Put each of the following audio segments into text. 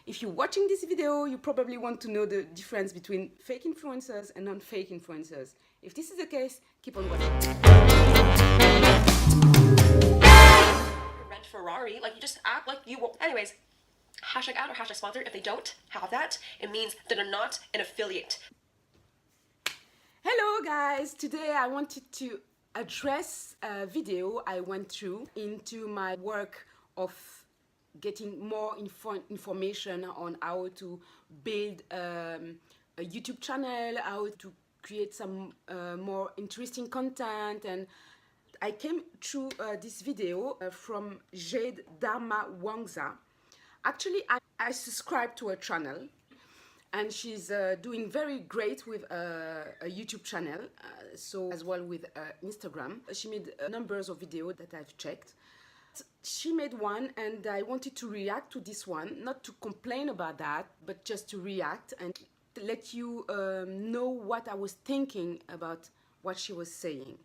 If you're watching this video, you probably want to know the difference between fake influencers and non-fake influencers. If this is the case, keep on watching. Rent Ferrari, like you just act like you will. Anyways, hashtag ad or hashtag sponsored. If they don't have that, it means that they're not an affiliate. Hello guys, today I wanted to address a video I went through into my work of getting more information on how to build a YouTube channel, how to create some more interesting content, and I came through this video from Jade Darmawangsa. Actually, I subscribe to her channel, and she's doing very great with a YouTube channel, so as well with Instagram. She made numbers of videos that I've checked. She made one, and I wanted to react to this one, not to complain about that, but just to react and let you know what I was thinking about what she was saying.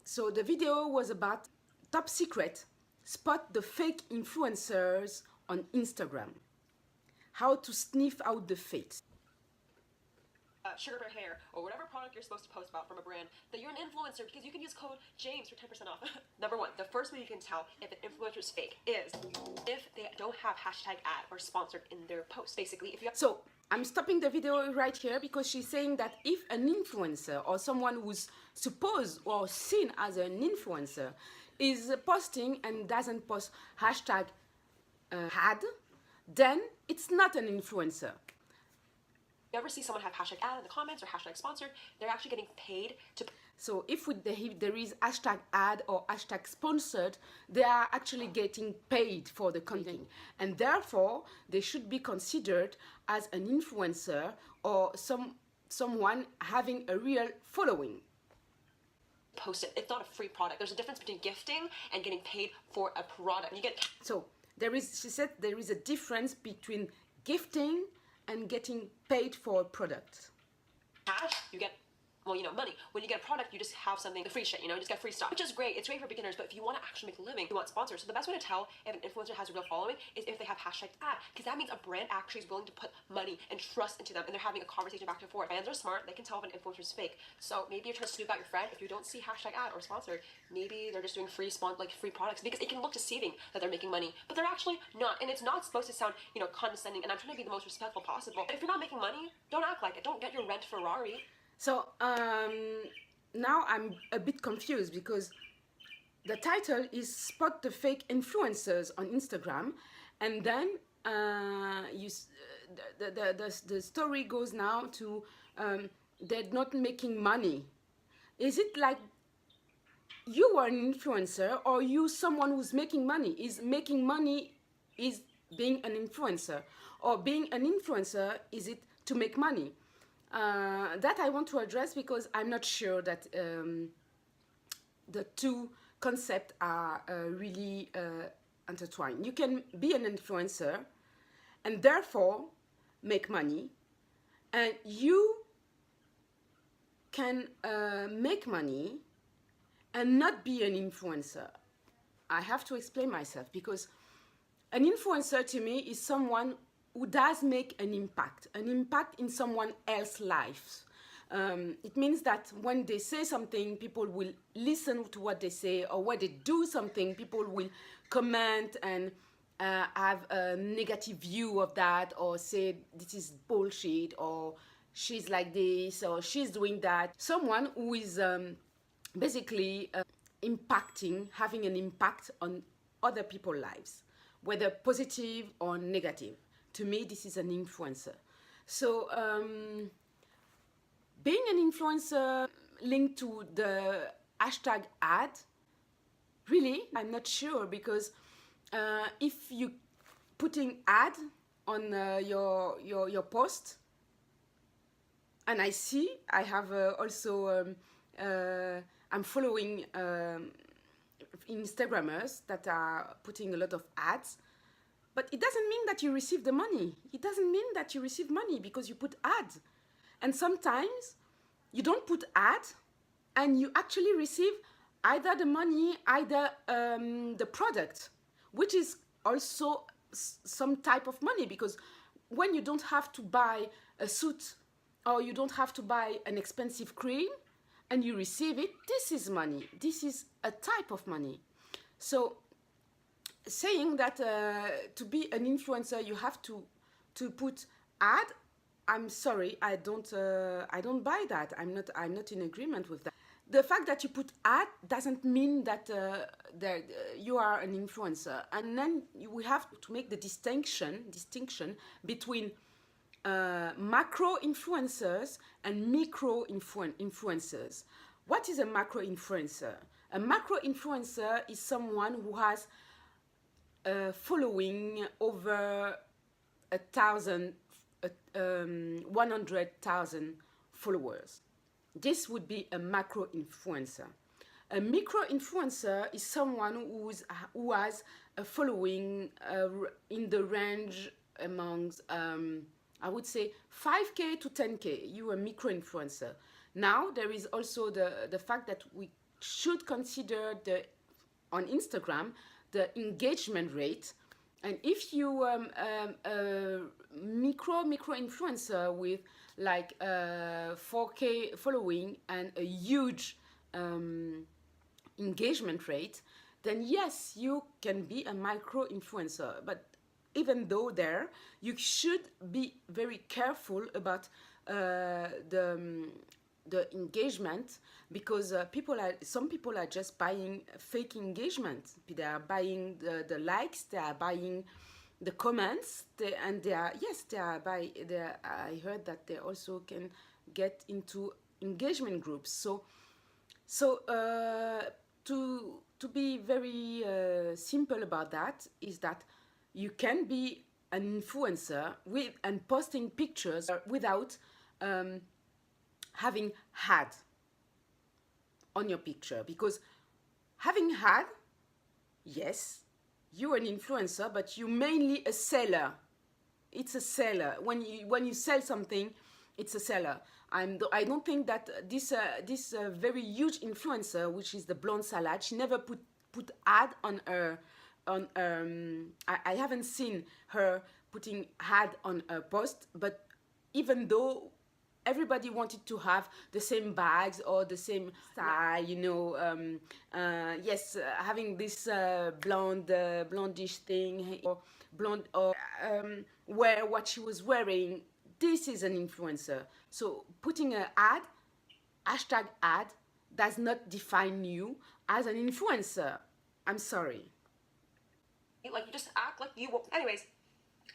So the video was about top secret, spot the fake influencers on Instagram. How to sniff out the fakes. Sugar for hair, or whatever product you're supposed to post about from a brand, that you're an influencer because you can use code James for 10% off. Number one, the first way you can tell if an influencer is fake is if they don't have hashtag ad or sponsored in their post. Basically, if you have. So I'm stopping the video right here because she's saying that if an influencer or someone who's supposed or seen as an influencer is posting and doesn't post hashtag ad, then it's not an influencer. You ever see someone have hashtag ad in the comments or hashtag sponsored, they're actually getting paid to. So if there is hashtag ad or hashtag sponsored, they are actually getting paid for the content, and therefore they should be considered as an influencer or someone having a real following. Post it. It's not a free product. There's a difference between gifting and getting paid for a product. You get. So she said there is a difference between gifting and getting paid for a product. Cash, you get, well, money. When you get a product, you just have something, the free shit, you just get free stuff, which is great. It's great for beginners, but if you want to actually make a living, you want sponsors. So the best way to tell if an influencer has a real following is if they have hashtag ad, because that means a brand actually is willing to put money and trust into them, and they're having a conversation back and forth. Fans are smart. They can tell if an influencer is fake. So maybe you're trying to snoop out your friend. If you don't see hashtag ad or sponsored, maybe they're just doing free products, because it can look deceiving that they're making money, but they're actually not. And it's not supposed to sound, condescending, and I'm trying to be the most respectful possible. But if you're not making money, don't act like it. Don't get your rent Ferrari. So now I'm a bit confused because the title is Spot the Fake Influencers on Instagram, and then the story goes now to they're not making money. Is it like you are an influencer, or you someone who's making money? Is making money is being an influencer, or being an influencer, is it to make money? That I want to address because I'm not sure that the two concepts are really intertwined. You can be an influencer and therefore make money, and you can make money and not be an influencer. I have to explain myself, because an influencer to me is someone who does make an impact in someone else's life. It means that when they say something, people will listen to what they say, or when they do something, people will comment and have a negative view of that, or say this is bullshit, or she's like this, or she's doing that. Someone who is basically having an impact on other people's lives, whether positive or negative. To me, this is an influencer. So being an influencer linked to the hashtag ad, really, I'm not sure, because if you putting ad on your post, and I have also I'm following Instagrammers that are putting a lot of ads. But it doesn't mean that you receive the money. It doesn't mean that you receive money because you put ads. And sometimes you don't put ads and you actually receive either the money, either the product, which is also some type of money, because when you don't have to buy a suit or you don't have to buy an expensive cream and you receive it, this is money. This is a type of money. So saying that to be an influencer you have to put ad, I'm sorry, I don't buy that. I'm not in agreement with that. The fact that you put ad doesn't mean that you are an influencer. And then we have to make the distinction between macro influencers and micro influencers. What is a macro influencer? A macro influencer is someone who has following over 100,000 followers. This would be a macro influencer. A micro influencer is someone who has a following in the range amongst I would say 5K to 10K. You are a micro influencer. Now there is also the fact that we should consider on Instagram the engagement rate. And if you micro influencer with like 4K following and a huge engagement rate, then yes, you can be a micro influencer. But even though there, you should be very careful about the engagement, because some people are just buying fake engagement. They are buying the likes, they are buying the comments, I heard that they also can get into engagement groups. So to be very simple about that is that you can be an influencer and posting pictures without having had on your picture. Because having had, yes, you're an influencer, but you're mainly a seller. It's a seller. When you sell something, it's a seller. I don't think that this very huge influencer, which is the blonde salad, she never put ad on her. I haven't seen her putting ad on her post, but even though everybody wanted to have the same bags or the same style, having this blondish thing, or blonde, or wear what she was wearing, this is an influencer. So putting an ad, hashtag ad, does not define you as an influencer. I'm sorry. Like, you just act like you will. Anyways,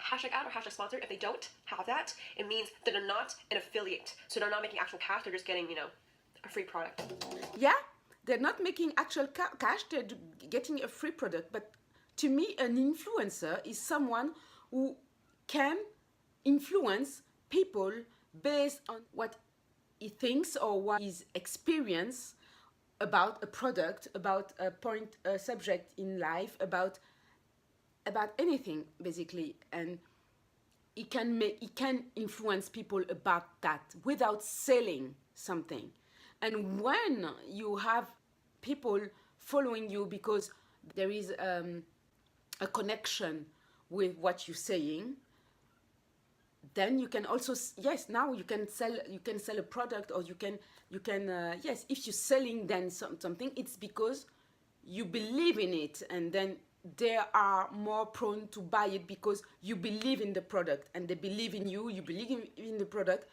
hashtag ad or hashtag sponsored, if they don't have that, it means that they're not an affiliate. So they're not making actual cash, they're just getting, a free product. Yeah, they're not making actual cash, they're getting a free product. But to me, an influencer is someone who can influence people based on what he thinks or what his experience about a product, about a subject in life, about anything basically, and it can influence people about that without selling something. And when you have people following you because there is a connection with what you're saying, then you can also, yes, now you can sell a product, or you can yes, if you're selling then something, it's because you believe in it, and then they are more prone to buy it because you believe in the product, and they believe in you, you believe in the product.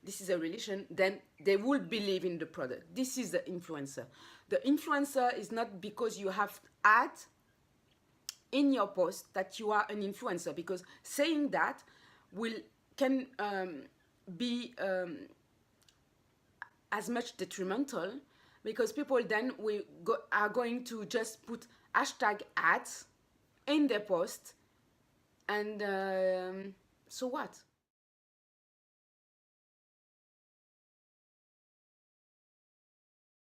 This is a relation, then they will believe in the product. This is the influencer. The influencer is not because you have ad in your post that you are an influencer, because saying that can be as much detrimental, because people then are going to just put hashtag ads in their post, and so what?